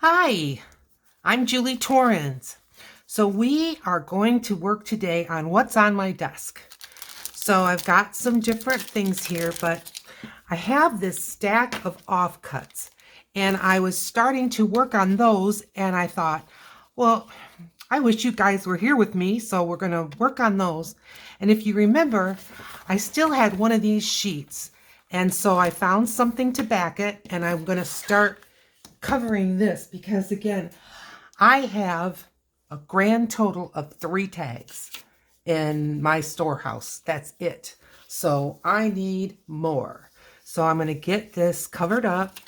Hi, I'm Julie Torrens. So we are going to work today on what's on my desk. So I've got some different things here, but I have this stack of offcuts and I was starting to work on those and I thought, well, I wish you guys were here with me, so we're going to work on those. And if you remember, I still had one of these sheets. And so I found something to back it and I'm going to start covering this because again, I have a grand total of 3 tags in my storehouse. That's it. So I need more. So I'm going to get this covered up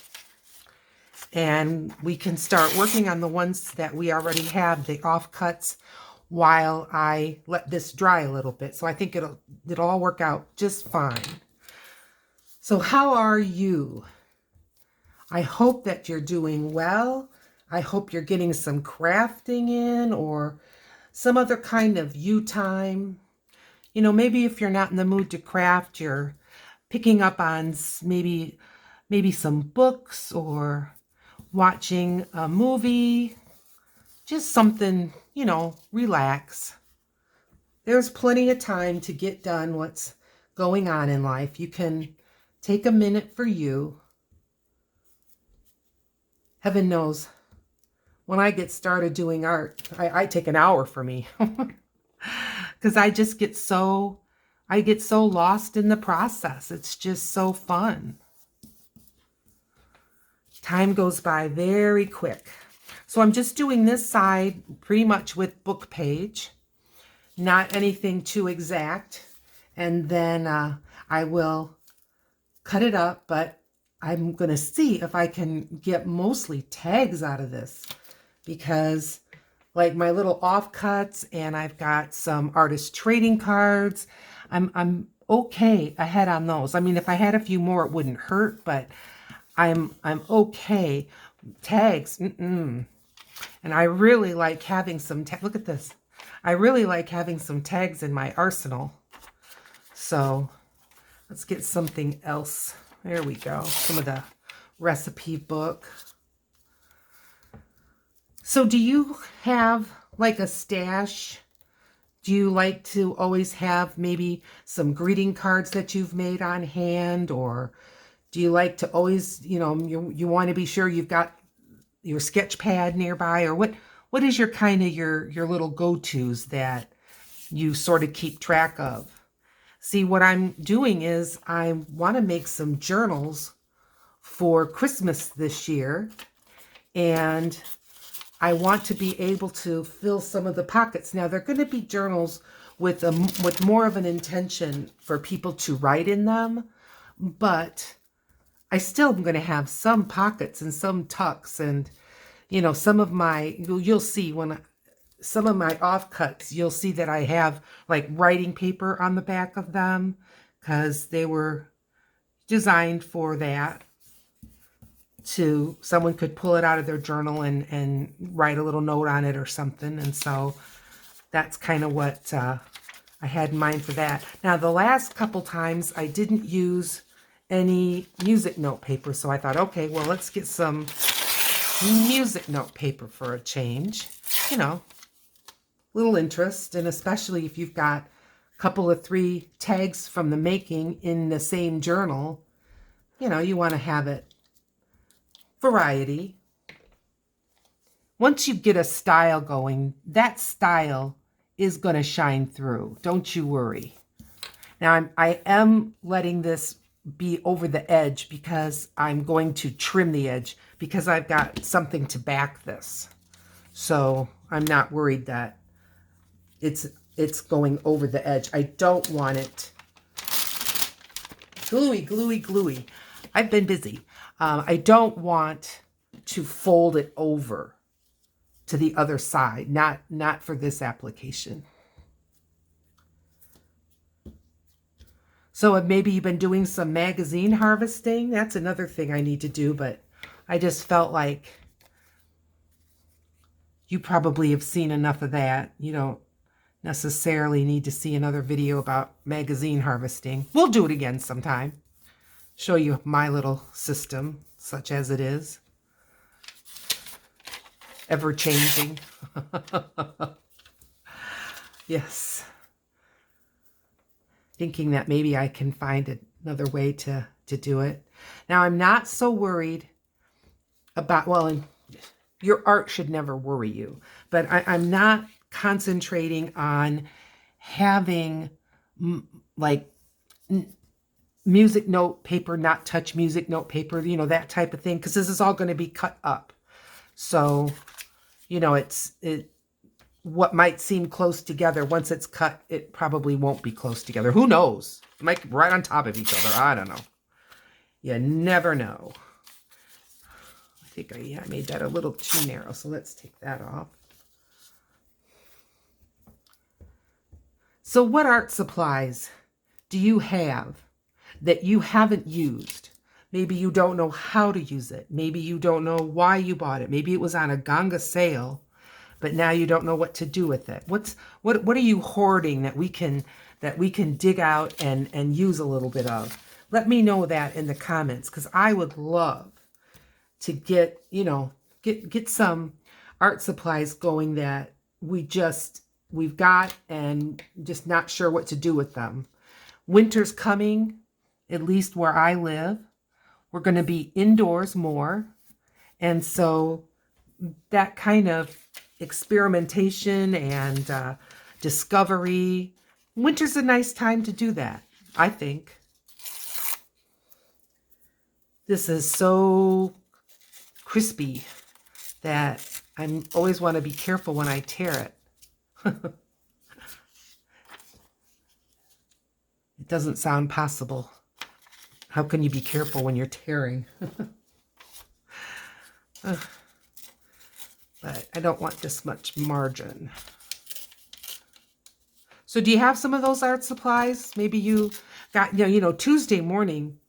and we can start working on the ones that we already have, the offcuts, while I let this dry a little bit. So I think it'll all work out just fine. So how are you? I hope that you're doing well. I hope you're getting some crafting in or some other kind of you time. You know, maybe if you're not in the mood to craft, you're picking up on maybe some books or watching a movie. Just something, relax. There's plenty of time to get done what's going on in life. You can take a minute for you. Heaven knows, when I get started doing art, I take an hour for me because I get so lost in the process. It's just so fun. Time goes by very quick. So I'm just doing this side pretty much with book page, not anything too exact. And then I will cut it up, but I'm going to see if I can get mostly tags out of this because like my little offcuts and I've got some artist trading cards. I'm okay ahead on those. I mean, if I had a few more, it wouldn't hurt, but I'm okay. Tags, and I really like having some look at this. I really like having some tags in my arsenal. So let's get something else. There we go. Some of the recipe book. So do you have like a stash? Do you like to always have maybe some greeting cards that you've made on hand? Or do you like to always, you want to be sure you've got your sketch pad nearby? Or what is your kind of your little go-tos that you sort of keep track of? See, what I'm doing is I want to make some journals for Christmas this year. And I want to be able to fill some of the pockets. Now, they're going to be journals with more of an intention for people to write in them, but I still am going to have some pockets and some tucks and, some of my, you'll see some of my offcuts, you'll see that I have like writing paper on the back of them because they were designed for that. Someone could pull it out of their journal and write a little note on it or something. And so that's kind of what I had in mind for that. Now, the last couple times I didn't use any music note paper. So I thought, okay, well, let's get some music note paper for a change. Little interest. And especially if you've got a couple of 3 tags from the making in the same journal, you want to have it variety. Once you get a style going, that style is going to shine through. Don't you worry. Now, I am letting this be over the edge because I'm going to trim the edge because I've got something to back this. So I'm not worried that it's going over the edge. I don't want it gluey. I've been busy. I don't want to fold it over to the other side, not for this application. So maybe you've been doing some magazine harvesting. That's another thing I need to do, but I just felt like you probably have seen enough of that. You don't necessarily need to see another video about magazine harvesting. We'll do it again sometime. Show you my little system, such as it is. ever changing. Yes. Thinking that maybe I can find another way to do it. Now, I'm not so worried about, well, and your art should never worry you, but I'm not concentrating on having like music note paper, not touch music note paper, you know, that type of thing, because this is all going to be cut up. So, you know, what might seem close together, once it's cut, it probably won't be close together. Who knows? It might be right on top of each other. I don't know. You never know. I think I made that a little too narrow, so let's take that off. So what art supplies do you have that you haven't used? Maybe you don't know how to use it. Maybe you don't know why you bought it. Maybe it was on a Ganga sale, but now you don't know what to do with it. What are you hoarding that we can dig out and use a little bit of? Let me know that in the comments, because I would love to get some art supplies going that we've got and just not sure what to do with them. Winter's coming, at least where I live. We're going to be indoors more. And so that kind of experimentation and discovery, winter's a nice time to do that, I think. This is so crispy that I always want to be careful when I tear it. It doesn't sound possible. How can you be careful when you're tearing? But I don't want this much margin. So do you have some of those art supplies? Maybe you got, Tuesday morning,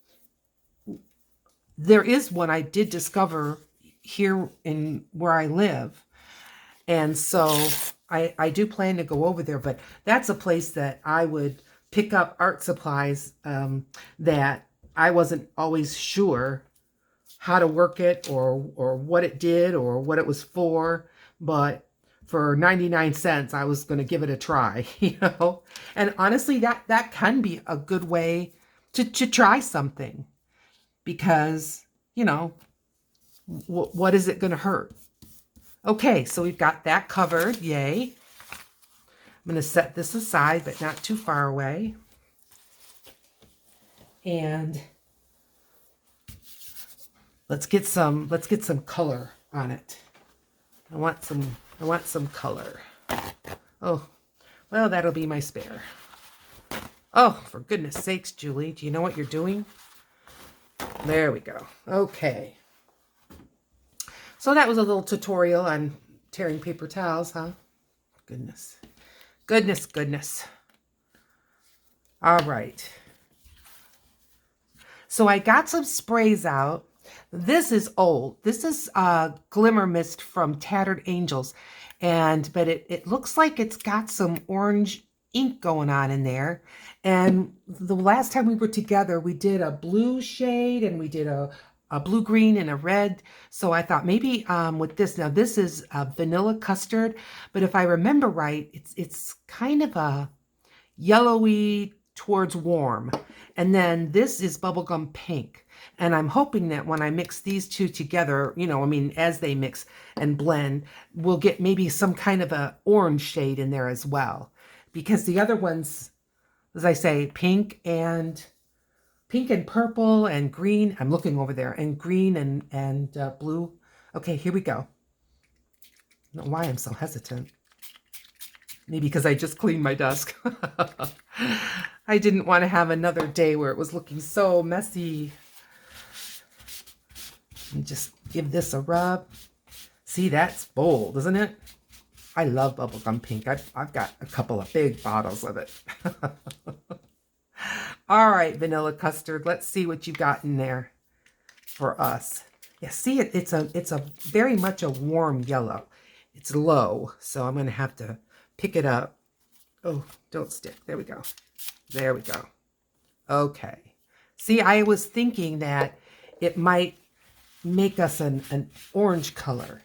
there is one I did discover here in where I live. And so I do plan to go over there, but that's a place that I would pick up art supplies that I wasn't always sure how to work it or what it did or what it was for, but for 99 cents, I was going to give it a try, And honestly, that can be a good way to try something, because, what is it going to hurt? Okay, so we've got that covered. Yay. I'm going to set this aside, but not too far away. And let's get some color on it. I want some color. Oh, well, that'll be my spare. Oh, for goodness sakes, Julie, do you know what you're doing? There we go. Okay. So that was a little tutorial on tearing paper towels, huh? Goodness. Goodness. All right. So I got some sprays out. This is old. This is Glimmer Mist from Tattered Angels. But it looks like it's got some orange ink going on in there. And the last time we were together, we did a blue shade and we did a blue-green and a red. So I thought maybe with this, now this is vanilla custard, but if I remember right, it's kind of a yellowy towards warm. And then this is bubblegum pink. And I'm hoping that when I mix these two together, as they mix and blend, we'll get maybe some kind of a orange shade in there as well. Because the other ones, as I say, pink and purple and green. I'm looking over there, and green and blue. Okay, here we go. I don't know why I'm so hesitant. Maybe because I just cleaned my desk. I didn't want to have another day where it was looking so messy. And just give this a rub. See, that's bold, isn't it? I love bubblegum pink. I've got a couple of big bottles of it. All right, vanilla custard. Let's see what you got in there for us. Yeah, see, it's a very much a warm yellow. It's low, so I'm going to have to pick it up. Oh, don't stick. There we go. There we go. Okay. See, I was thinking that it might make us an orange color.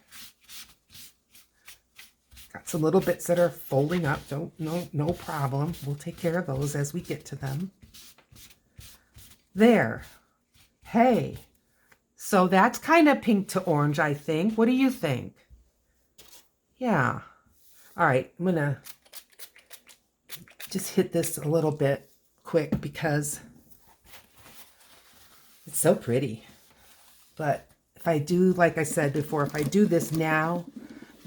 Got some little bits that are folding up. No problem. We'll take care of those as we get to them. There. Hey. So that's kind of pink to orange, I think. What do you think? Yeah. All right. I'm going to just hit this a little bit quick because it's so pretty. But if I do, like I said before, if I do this now,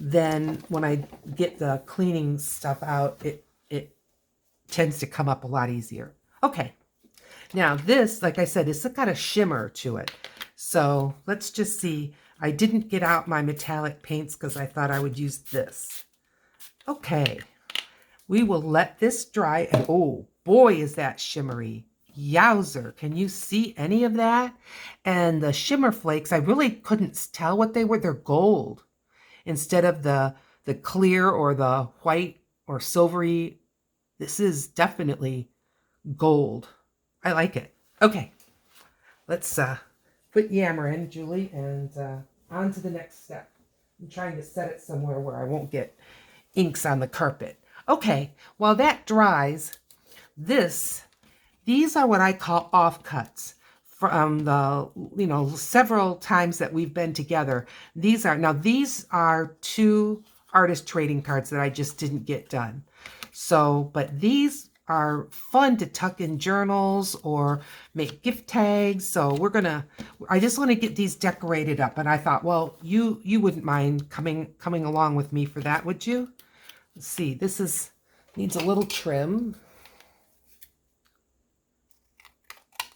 then when I get the cleaning stuff out, it tends to come up a lot easier. Okay. Now this, like I said, it's got a shimmer to it. So let's just see. I didn't get out my metallic paints because I thought I would use this. Okay. We will let this dry. And oh boy, is that shimmery. Yowzer. Can you see any of that? And the shimmer flakes, I really couldn't tell what they were. They're gold instead of the clear or the white or silvery. This is definitely gold. I like it. Okay. Let's put Yammer in, Julie, and on to the next step. I'm trying to set it somewhere where I won't get inks on the carpet. Okay, while that dries, these are what I call offcuts from the, several times that we've been together. These are 2 artist trading cards that I just didn't get done. So, but these are fun to tuck in journals or make gift tags. So I just want to get these decorated up. And I thought, well, you wouldn't mind coming along with me for that, would you? Let's see, needs a little trim.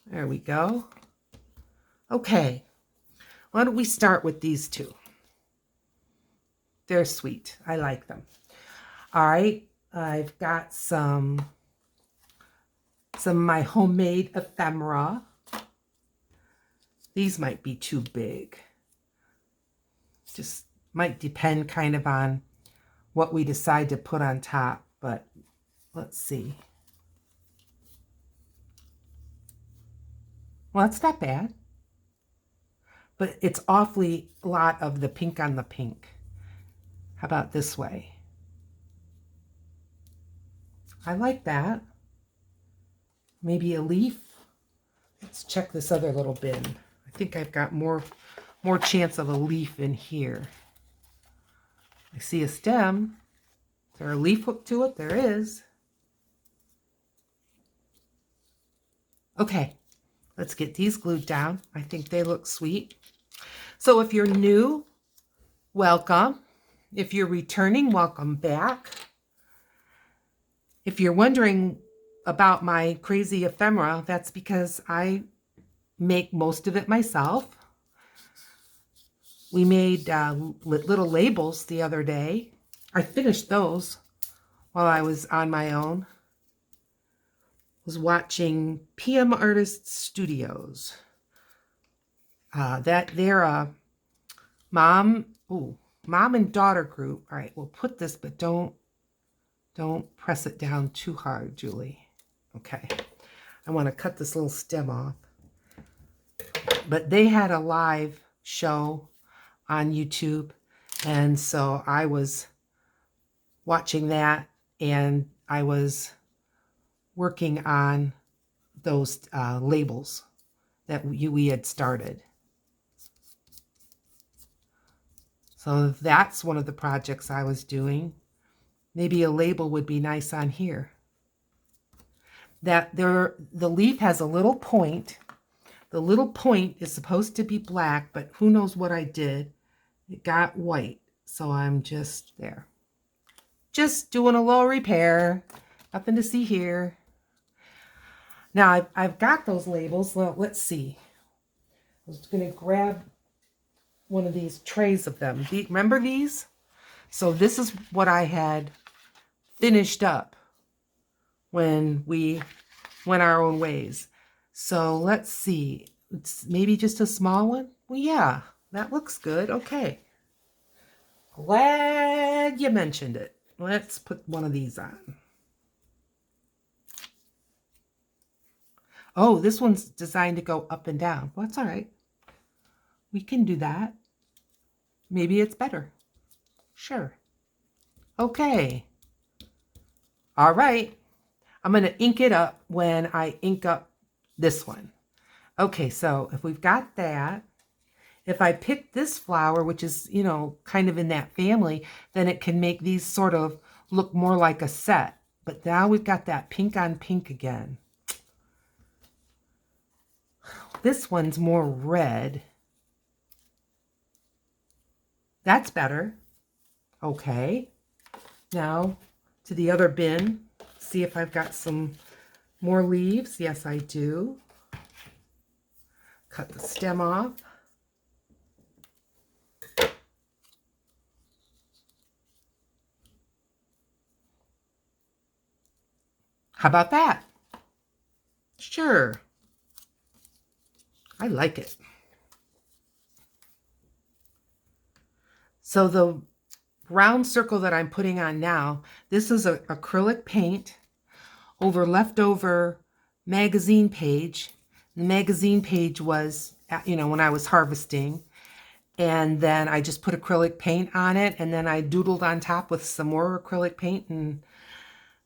There we go. Okay, why don't we start with these 2? They're sweet. I like them. All right, I've got some of my homemade ephemera. These might be too big. Just might depend kind of on what we decide to put on top, but let's see. Well, that's not bad. But it's awfully a lot of the pink on the pink. How about this way? I like that. Maybe a leaf. Let's check this other little bin. I think I've got more chance of a leaf in here. I see a stem. Is there a leaf hook to it? There is. Okay, let's get these glued down. I think they look sweet. So if you're new, welcome. If you're returning, welcome back. If you're wondering about my crazy ephemera, that's because I make most of it myself. We made little labels the other day. I finished those while I was on my own. Was watching PM Artist Studios. They're a mom and daughter group. All right, we'll put this, but don't press it down too hard, Julie. Okay, I want to cut this little stem off. But they had a live show on YouTube, and so I was watching that, and I was working on those labels that we had started. So that's one of the projects I was doing. Maybe a label would be nice on here. The leaf has a little point. The little point is supposed to be black, but who knows what I did. It got white, so I'm just there. Just doing a little repair. Nothing to see here. Now, I've got those labels. Well, let's see. I was going to grab one of these trays of them. Remember these? So this is what I had finished up when we went our own ways. So let's see. It's maybe just a small one. Well, yeah, that looks good. Okay. Glad you mentioned it. Let's put one of these on. Oh, this one's designed to go up and down. Well, that's all right. We can do that. Maybe it's better. Sure. Okay. All right. I'm going to ink it up when I ink up this one. Okay, so if we've got that, if I pick this flower, which is, you know, kind of in that family, then it can make these sort of look more like a set. But now we've got that pink on pink again. This one's more red. That's better. Okay. Now to the other bin. See if I've got some more leaves. Yes, I do. Cut the stem off. How about that? Sure. I like it. So the round circle that I'm putting on now, this is a acrylic paint over leftover magazine page. The magazine page was, you know, when I was harvesting. And then I just put acrylic paint on it. And then I doodled on top with some more acrylic paint. And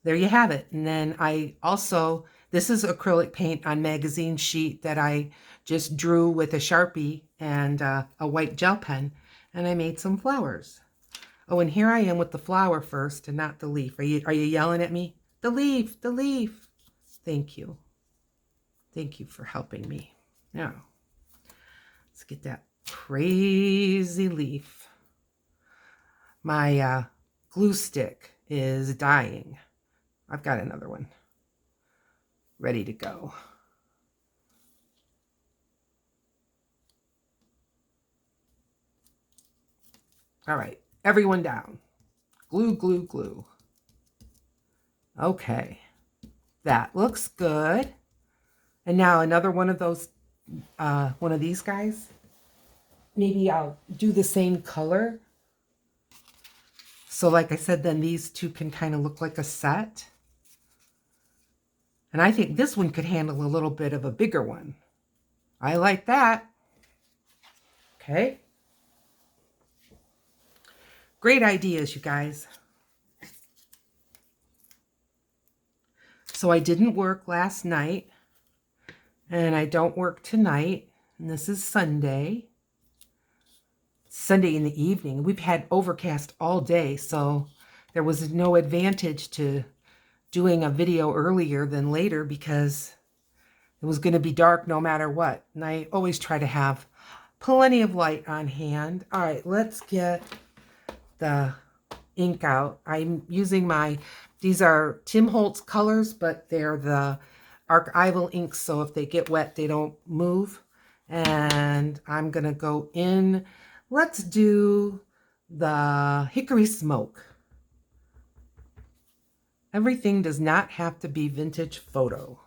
there you have it. And then I also, this is acrylic paint on magazine sheet that I just drew with a Sharpie and a white gel pen. And I made some flowers. Oh, and here I am with the flower first and not the leaf. Are you yelling at me? The leaf, the leaf. Thank you. Thank you for helping me. Now, let's get that crazy leaf. My glue stick is dying. I've got another one ready to go. All right, everyone down. Glue, glue, glue. Okay, that looks good. And now another one of those, one of these guys. Maybe I'll do the same color. So like I said, then these two can kind of look like a set. And I think this one could handle a little bit of a bigger one. I like that. Okay. Great ideas, you guys. So I didn't work last night. And I don't work tonight. And this is Sunday. Sunday in the evening. We've had overcast all day, so there was no advantage to doing a video earlier than later because it was going to be dark no matter what. And I always try to have plenty of light on hand. All right, let's get the ink out. I'm using these are Tim Holtz colors, but they're the archival inks, so if they get wet, they don't move. And I'm going to go in. Let's do the Hickory Smoke. Everything does not have to be vintage photo.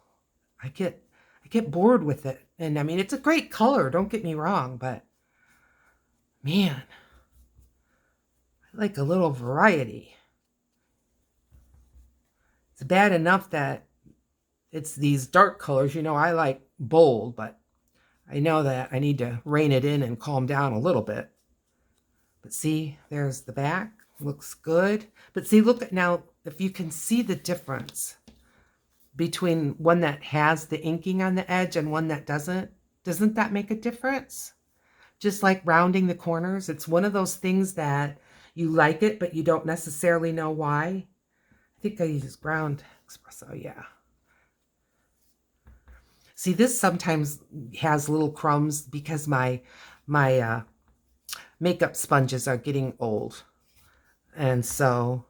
I get bored with it. And I mean, it's a great color, don't get me wrong, but man, I like a little variety. It's bad enough that it's these dark colors. You know, I like bold, but I know that I need to rein it in and calm down a little bit. But see, there's the back. Looks good. But see, look at now, if you can see the difference between one that has the inking on the edge and one that doesn't that make a difference? Just like rounding the corners, it's one of those things that you like it, but you don't necessarily know why. I think I use ground espresso, yeah. See, this sometimes has little crumbs because my makeup sponges are getting old. And so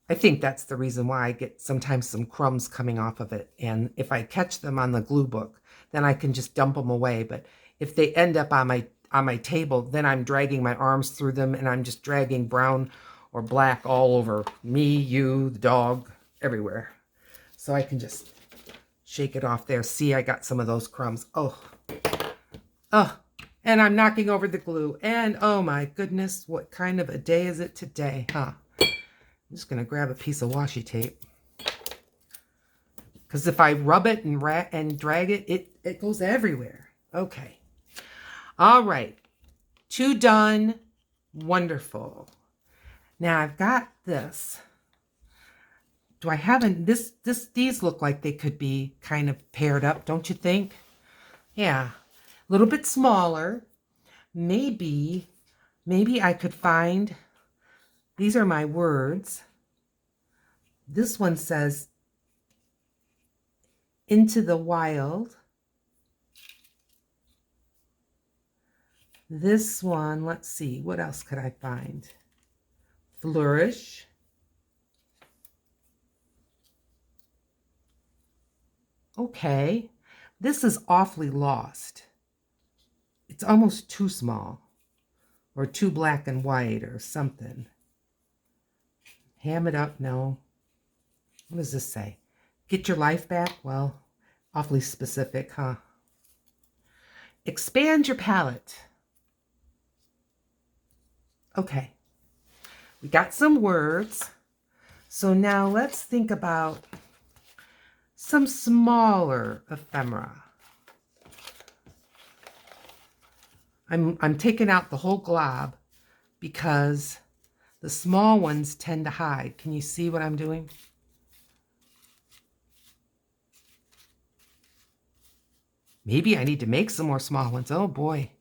I think that's the reason why I get sometimes some crumbs coming off of it. And if I catch them on the glue book, then I can just dump them away. But if they end up on my table, then I'm dragging my arms through them and I'm just dragging brown or black all over me, you, the dog, everywhere. So I can just shake it off there. See, I got some of those crumbs. Oh, and I'm knocking over the glue. And oh my goodness, what kind of a day is it today, huh? I'm just going to grab a piece of washi tape. Because if I rub it and drag it, it goes everywhere. Okay. All right. 2 done. Wonderful. Now I've got this. Do I have these look like they could be kind of paired up, don't you think? Yeah, a little bit smaller. Maybe I could find, these are my words. This one says, into the wild. This one, let's see, what else could I find? Flourish. Okay, this is awfully lost. It's almost too small, or too black and white or something. Ham it up, no. What does this say? Get your life back? Well, awfully specific, huh? Expand your palette. Okay, we got some words. So now let's think about some smaller ephemera. I'm taking out the whole glob because the small ones tend to hide. Can you see what I'm doing? Maybe I need to make some more small ones. Oh boy.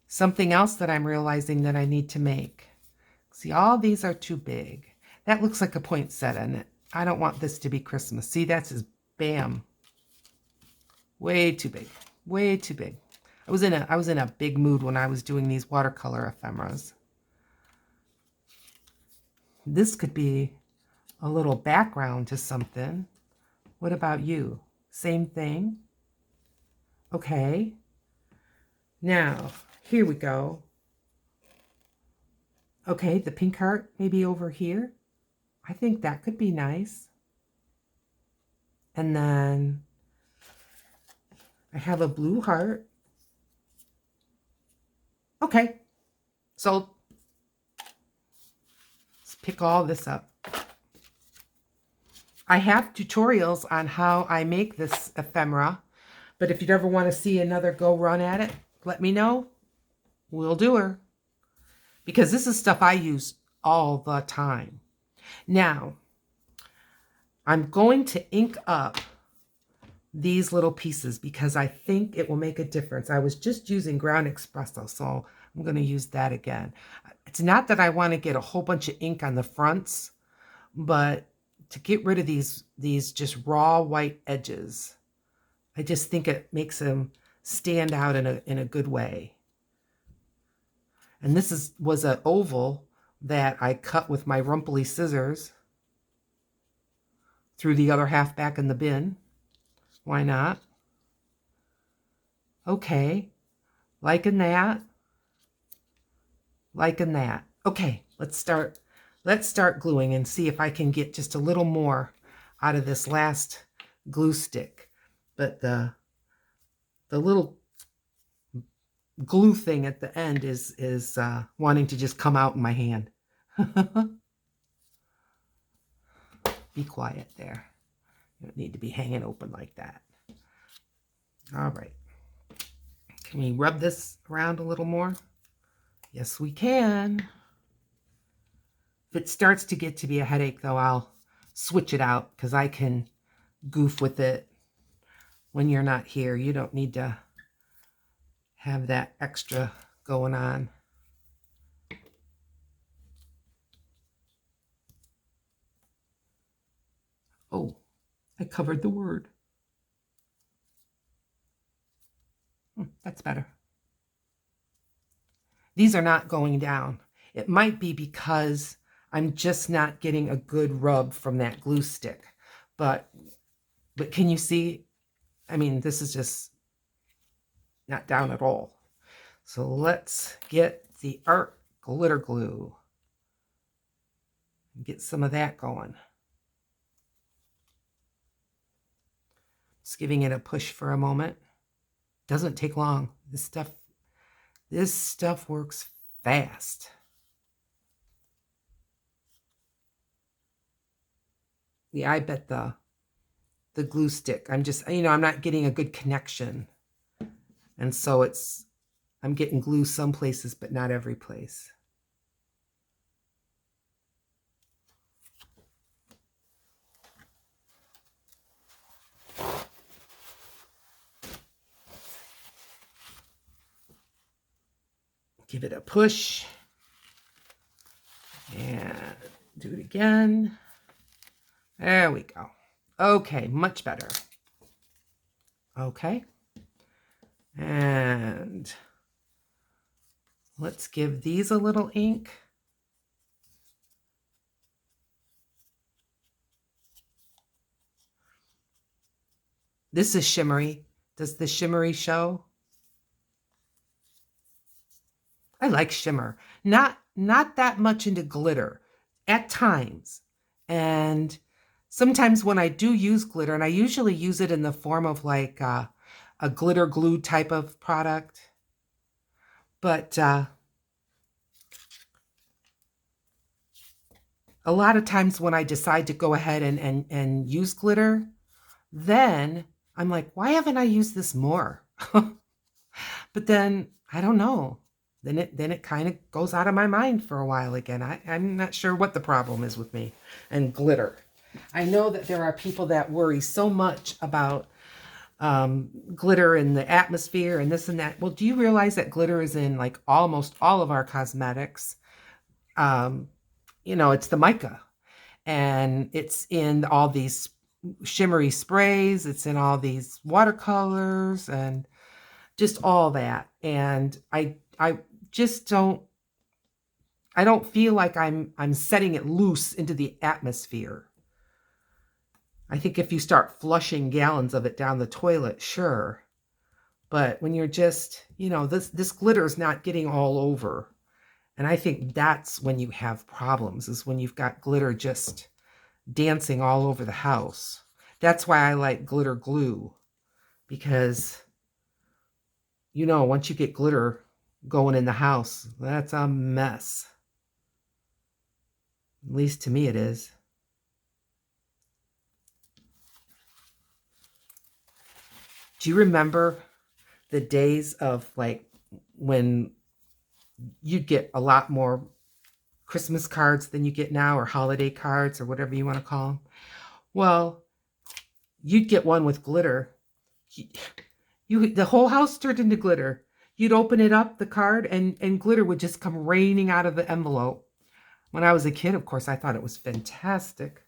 Something else that I'm realizing that I need to make. See, all these are too big. That looks like a poinsettia, and I don't want this to be Christmas. See, that's his bam. Way too big. Way too big. I was in a big mood when I was doing these watercolor ephemeras. This could be a little background to something. What about you? Same thing? Okay. Now, here we go. Okay, the pink heart maybe over here. I think that could be nice. And then I have a blue heart. Okay, so let's pick all this up. I have tutorials on how I make this ephemera, but if you'd ever want to see another go run at it, let me know. We'll do her. Because this is stuff I use all the time. Now, I'm going to ink up these little pieces because I think it will make a difference. I was just using ground espresso, so I'm going to use that again. It's not that I want to get a whole bunch of ink on the fronts, but to get rid of these just raw white edges, I just think it makes them stand out in a good way. And this was an oval that I cut with my rumply scissors. Threw the other half back in the bin. Why not? Okay, liking that. Liking that. Okay, let's start gluing and see if I can get just a little more out of this last glue stick. But the little glue thing at the end is wanting to just come out in my hand. Be quiet there. You don't need to be hanging open like that. All right. Can we rub this around a little more? Yes, we can. If it starts to get to be a headache, though, I'll switch it out because I can goof with it when you're not here. You don't need to have that extra going on. Oh, I covered the word. That's better. These are not going down. It might be because I'm just not getting a good rub from that glue stick. But can you see? I mean, this is just not down at all. So let's get the art glitter glue. Get some of that going. Just giving it a push for a moment. Doesn't take long. This stuff works fast. Yeah, I bet the glue stick, I'm just, I'm not getting a good connection. And so I'm getting glue some places, but not every place. Give it a push. And do it again. There we go. Okay, much better. Okay. And let's give these a little ink. This is shimmery. Does the shimmery show? I like shimmer. Not that much into glitter at times. And sometimes when I do use glitter, and I usually use it in the form of like a glitter glue type of product. But a lot of times when I decide to go ahead and use glitter, then I'm like, why haven't I used this more? But then I don't know. Then it kind of goes out of my mind for a while again. I'm not sure what the problem is with me and glitter. I know that there are people that worry so much about glitter in the atmosphere and this and that. Well, do you realize that glitter is in like almost all of our cosmetics? It's the mica, and it's in all these shimmery sprays. It's in all these watercolors and just all that. And I just don't feel like I'm setting it loose into the atmosphere. I think if you start flushing gallons of it down the toilet, sure. But when you're just, this glitter is not getting all over. And I think that's when you have problems, is when you've got glitter just dancing all over the house. That's why I like glitter glue, because once you get glitter going in the house, that's a mess. At least to me it is. Do you remember the days of like when you'd get a lot more Christmas cards than you get now, or holiday cards, or whatever you want to call them? Well, you'd get one with glitter. The whole house turned into glitter. You'd open it up, the card, and glitter would just come raining out of the envelope. When I was a kid, of course, I thought it was fantastic.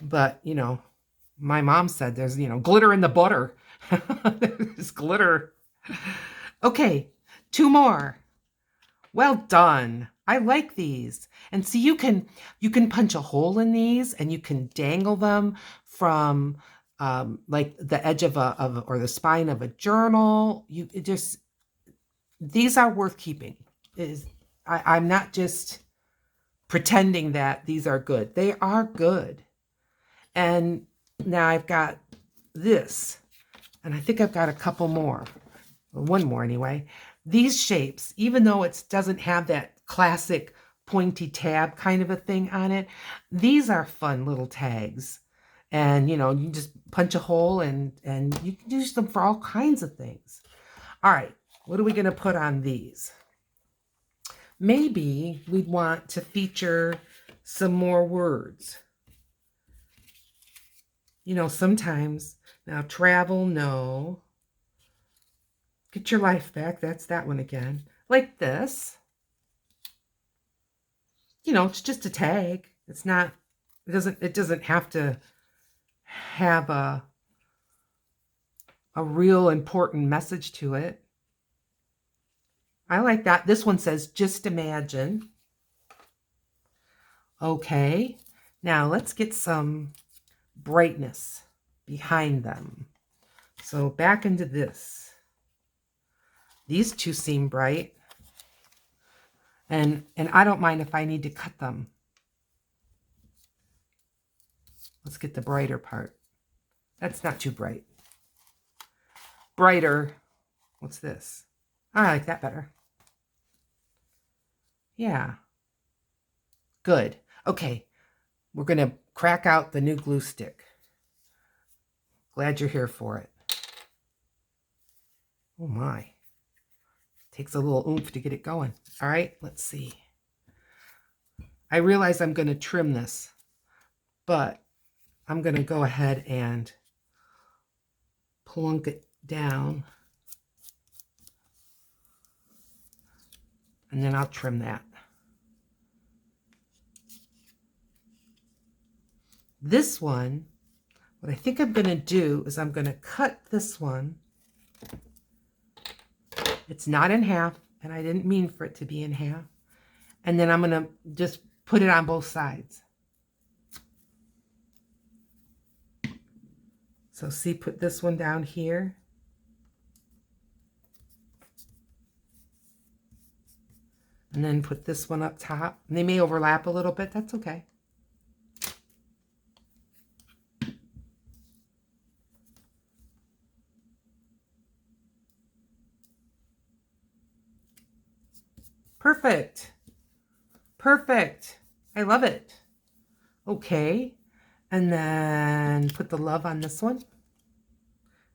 But, my mom said there's, glitter in the butter. There's glitter. Okay, 2 more. Well done. I like these. And see, you can punch a hole in these, and you can dangle them from like the edge of or the spine of a journal. These are worth keeping. I'm not just pretending that these are good. They are good. And now I've got this, and I think I've got a couple more, or one more anyway. These shapes, even though it doesn't have that classic pointy tab kind of a thing on it, these are fun little tags. And, you just punch a hole, and you can use them for all kinds of things. All right, what are we going to put on these? Maybe we'd want to feature some more words. Sometimes, now travel, no. Get your life back, that's that one again. Like this. It's just a tag. It's not, it doesn't have to have a real important message to it. I like that. This one says, just imagine. Okay, now let's get some brightness behind them. So back into this. These two seem bright. And I don't mind if I need to cut them. Let's get the brighter part. That's not too bright. Brighter. What's this? I like that better. Yeah. Good. Okay. We're going to crack out the new glue stick. Glad you're here for it. Oh my. Takes a little oomph to get it going. All right, let's see. I realize I'm going to trim this, but I'm going to go ahead and plunk it down. And then I'll trim that. This one, what I think I'm going to do is I'm going to cut this one. It's not in half, and I didn't mean for it to be in half. And then I'm going to just put it on both sides. So see, put this one down here. And then put this one up top. And they may overlap a little bit. That's okay. Perfect. Perfect. I love it. Okay. And then put the love on this one.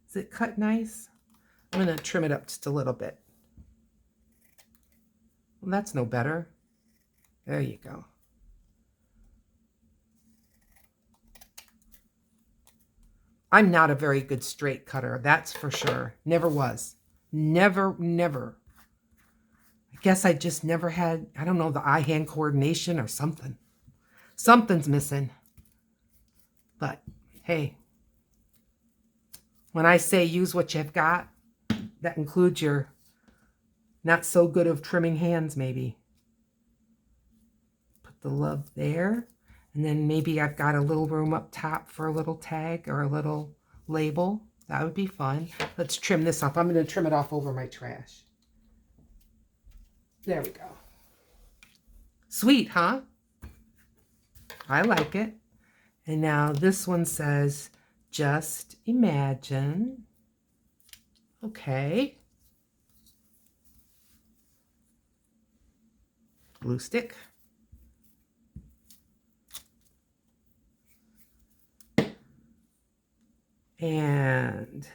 Is it cut nice? I'm going to trim it up just a little bit. Well, that's no better. There you go. I'm not a very good straight cutter, that's for sure. Never was. Never. I guess I just never had, I don't know, the eye-hand coordination or something. Something's missing. But, hey, when I say use what you've got, that includes your not so good of trimming hands, maybe. Put the love there. And then maybe I've got a little room up top for a little tag or a little label. That would be fun. Let's trim this up. I'm going to trim it off over my trash. There we go. Sweet, huh? I like it. And now this one says, just imagine. Okay. Glue stick. And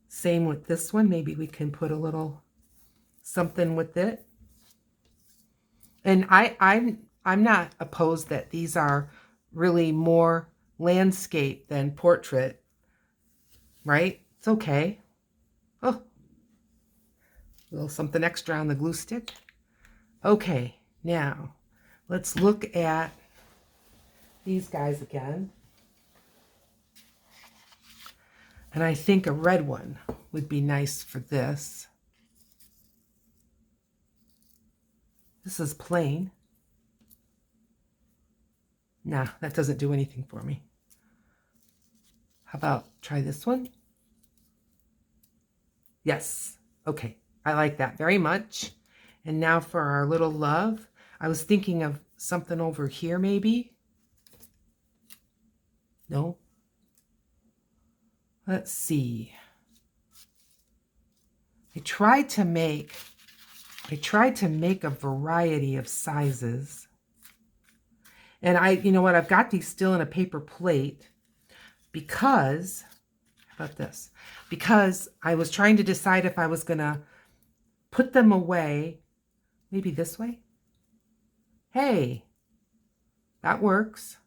same with this one. Maybe we can put a little something with it. And I'm not opposed that these are really more landscape than portrait, right? It's okay. Oh, a little something extra on the glue stick. Okay, now let's look at these guys again. And I think a red one would be nice for this. This is plain. Nah, that doesn't do anything for me. How about try this one? Yes. Okay. I like that very much. And now for our little love. I was thinking of something over here maybe. No? Let's see. I tried to make a variety of sizes. And you know what, I've got these still in a paper plate because, how about this? Because I was trying to decide if I was going to put them away, maybe this way. Hey, that works.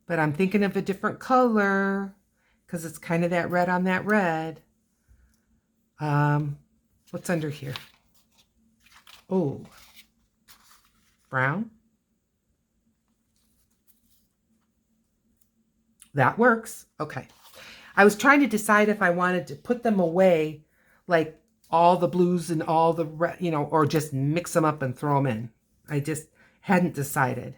But I'm thinking of a different color because it's kind of that red on that red. What's under here? Oh, brown. That works. Okay. I was trying to decide if I wanted to put them away, like all the blues and all the red, you know, or just mix them up and throw them in. I just hadn't decided.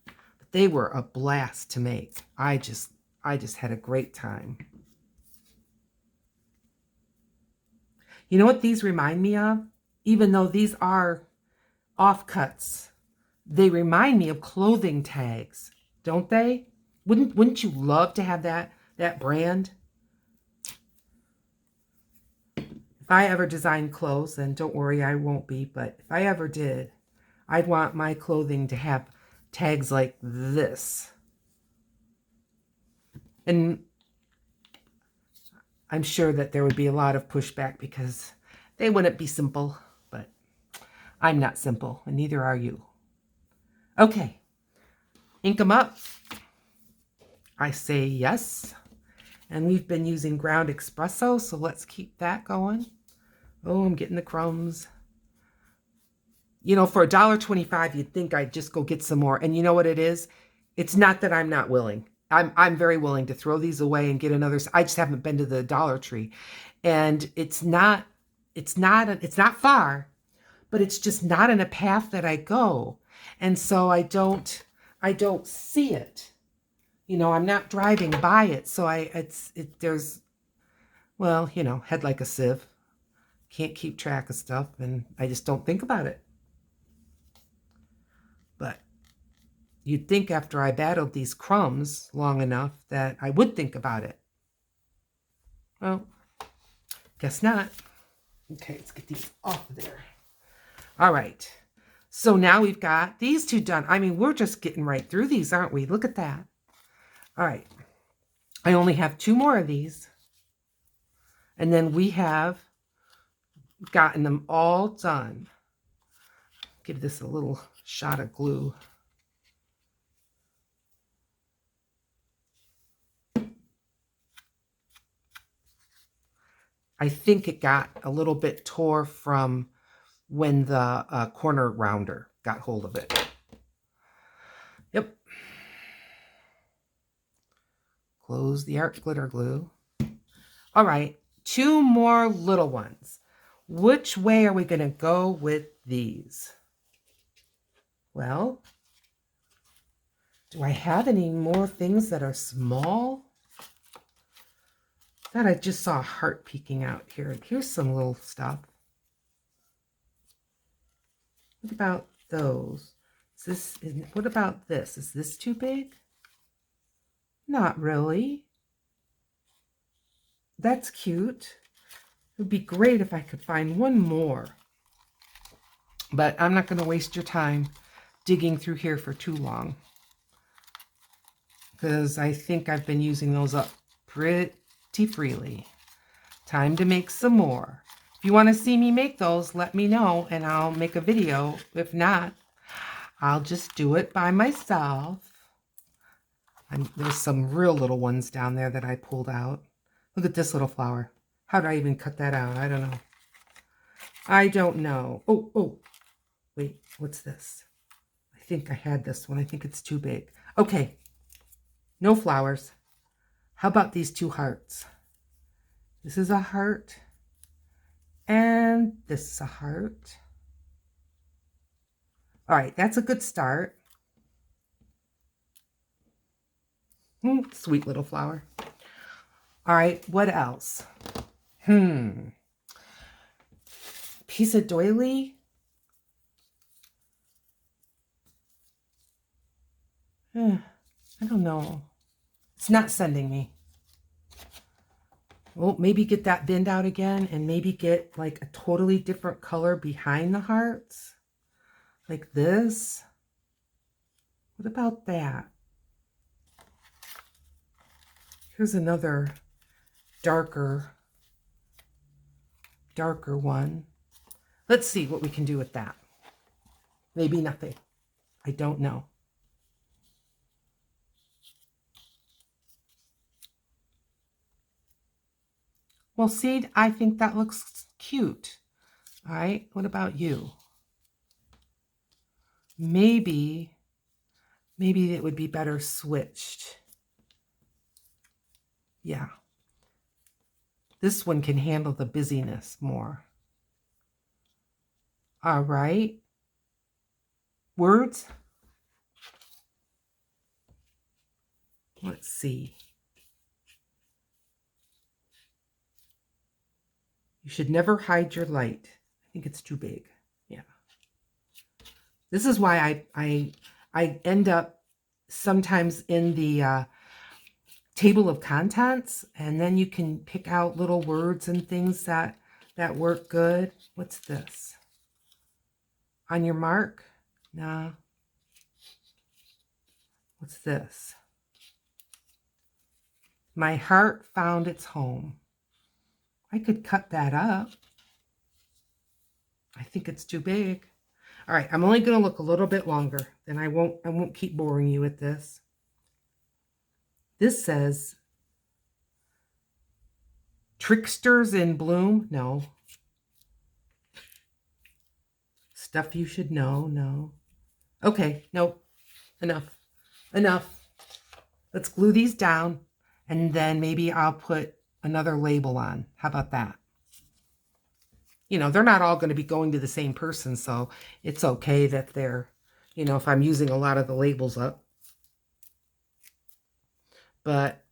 But they were a blast to make. I just had a great time. You know what these remind me of? Even though these are offcuts, they remind me of clothing tags, don't they? Wouldn't you love to have that brand? If I ever design clothes, and don't worry, I won't be, but if I ever did, I'd want my clothing to have tags like this. And I'm sure that there would be a lot of pushback because they wouldn't be simple, but I'm not simple, and neither are you. Okay, ink them up. I say yes. And we've been using ground espresso, so let's keep that going. Oh, I'm getting the crumbs. You know, for $1.25, you'd think I'd just go get some more. And you know what it is? It's not that I'm not willing. I'm very willing to throw these away and get another. I just haven't been to the Dollar Tree, and it's not far, but it's just not in a path that I go, and so I don't see it. You know, I'm not driving by it, so there's, well, you know, head like a sieve. Can't keep track of stuff, and I just don't think about it. But you'd think after I battled these crumbs long enough that I would think about it. Well, guess not. Okay, let's get these off of there. All right. So now we've got these two done. I mean, we're just getting right through these, aren't we? Look at that. All right. I only have 2 more of these. And then we have gotten them all done. Give this a little shot of glue. I think it got a little bit tore from when the corner rounder got hold of it. Yep. Close the art glitter glue. All right, 2 more little ones. Which way are we going to go with these? Well, do I have any more things that are small? That I just saw a heart peeking out here. Here's some little stuff. What about those? What about this? Is this too big? Not really. That's cute. It would be great if I could find one more. But I'm not going to waste your time digging through here for too long, because I think I've been using those up pretty freely. Time to make some more. If you want to see me make those, let me know and I'll make a video. If not, I'll just do it by myself. There's some real little ones down there that I pulled out. Look at this little flower. How did I even cut that out? I don't know. I don't know. Oh, wait, what's this? I think I had this one. I think it's too big. Okay, no flowers. How about these 2 hearts? This is a heart, and this is a heart. All right, that's a good start. Sweet little flower. All right, what else? Piece of doily. I don't know. It's not sending me. Well, maybe get that binned out again and maybe get like a totally different color behind the hearts. Like this. What about that? Here's another darker one. Let's see what we can do with that. Maybe nothing. I don't know. Well, see, I think that looks cute. All right, what about you? Maybe it would be better switched. Yeah. This one can handle the busyness more. All right. Words. Let's see. You should never hide your light. I think it's too big. Yeah. This is why I end up sometimes in the table of contents, and then you can pick out little words and things that work good. What's this? On your mark? Nah. What's this? My heart found its home. I could cut that up. I think it's too big. All right, I'm only going to look a little bit longer, then I won't keep boring you with this. This says Tricksters in Bloom. No. Stuff you should know. No. Okay, nope. Enough. Enough. Let's glue these down, and then maybe I'll put another label on. How about that? You know, they're not all going to be going to the same person, so it's okay that they're, you know, if I'm using a lot of the labels up. But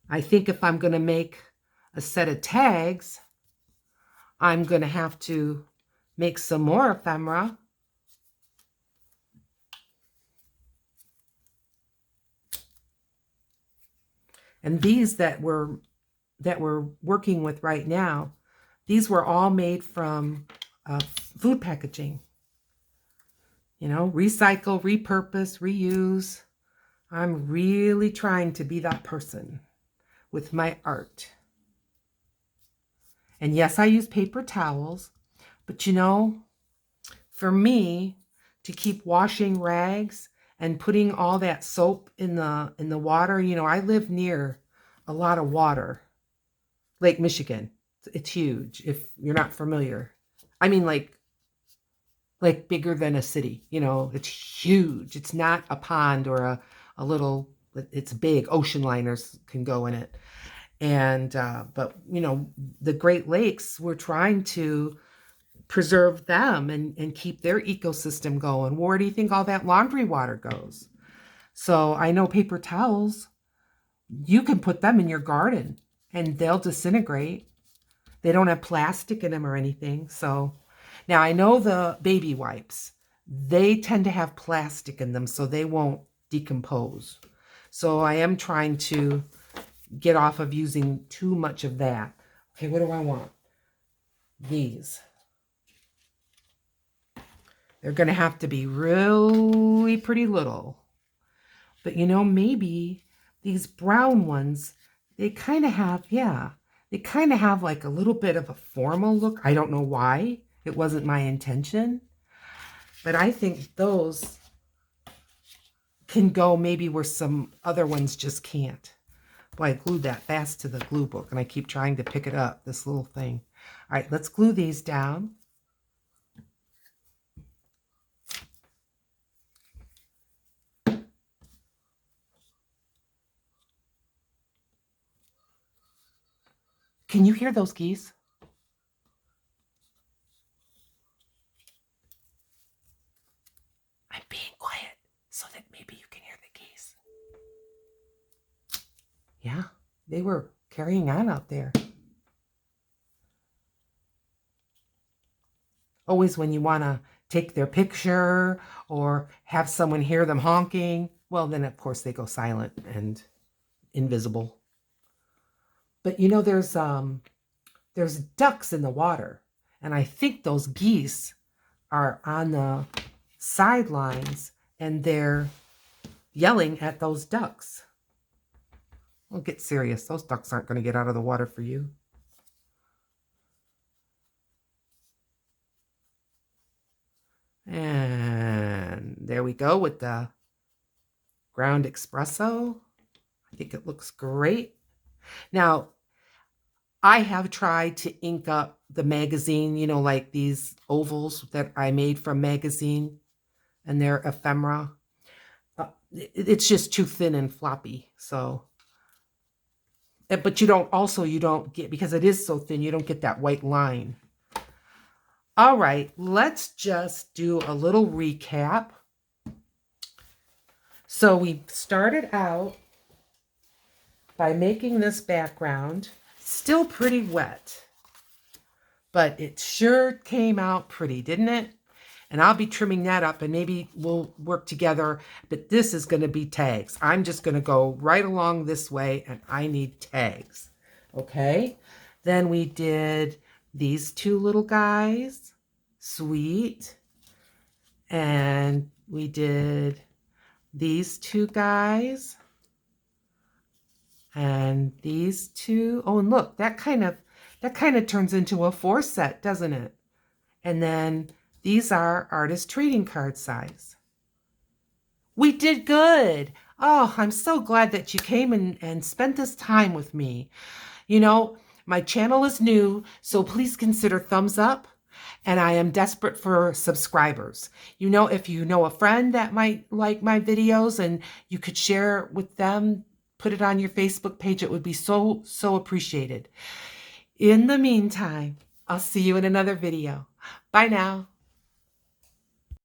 I think if I'm going to make a set of tags, I'm going to have to make some more ephemera. And these that we're working with right now, these were all made from food packaging. You know, recycle, repurpose, reuse. I'm really trying to be that person with my art. And yes, I use paper towels, but you know, for me to keep washing rags and putting all that soap in the water, you know, I live near a lot of water. Lake Michigan. It's huge if you're not familiar. I mean like bigger than a city, you know, it's huge. It's not a pond or a little, it's big. Ocean liners can go in it. And, but, you know, the Great Lakes, we're trying to preserve them and keep their ecosystem going. Where do you think all that laundry water goes? So I know paper towels, you can put them in your garden and they'll disintegrate. They don't have plastic in them or anything. So now I know the baby wipes, they tend to have plastic in them, so they won't decompose. So I am trying to get off of using too much of that. Okay, what do I want? These. They're going to have to be really pretty little. But you know, maybe these brown ones, they kind of have, yeah, they kind of have like a little bit of a formal look. I don't know why. It wasn't my intention. But I think those can go maybe where some other ones just can't. Boy, I glued that fast to the glue book, and I keep trying to pick it up, this little thing. All right, let's glue these down. Can you hear those geese? I'm being quiet so that maybe you can hear the geese. Yeah, they were carrying on out there. Always when you want to take their picture or have someone hear them honking, well, then of course they go silent and invisible. But you know, there's ducks in the water, and I think those geese are on the sidelines and they're yelling at those ducks. Well, get serious. Those ducks aren't going to get out of the water for you. And there we go with the ground espresso. I think it looks great. Now, I have tried to ink up the magazine, you know, like these ovals that I made from magazine, and they're ephemera. It's just too thin and floppy. So, but you don't get, because it is so thin, you don't get that white line. All right, let's just do a little recap. So we started out by making this background. Still pretty wet, but it sure came out pretty, didn't it? And I'll be trimming that up, and maybe we'll work together, but this is going to be tags. I'm just going to go right along this way, and I need tags. Okay? Then we did these two little guys, sweet. And we did these two guys. And these two. Oh, and look, that kind of turns into a 4 set, doesn't it? And then these are artist trading card size. We did good. Oh, I'm so glad that you came and spent this time with me. You know, my channel is new, so please consider thumbs up, and I am desperate for subscribers. You know, if you know a friend that might like my videos and you could share with them, put it on your Facebook page, it would be so appreciated. In the meantime, I'll see you in another video. Bye now.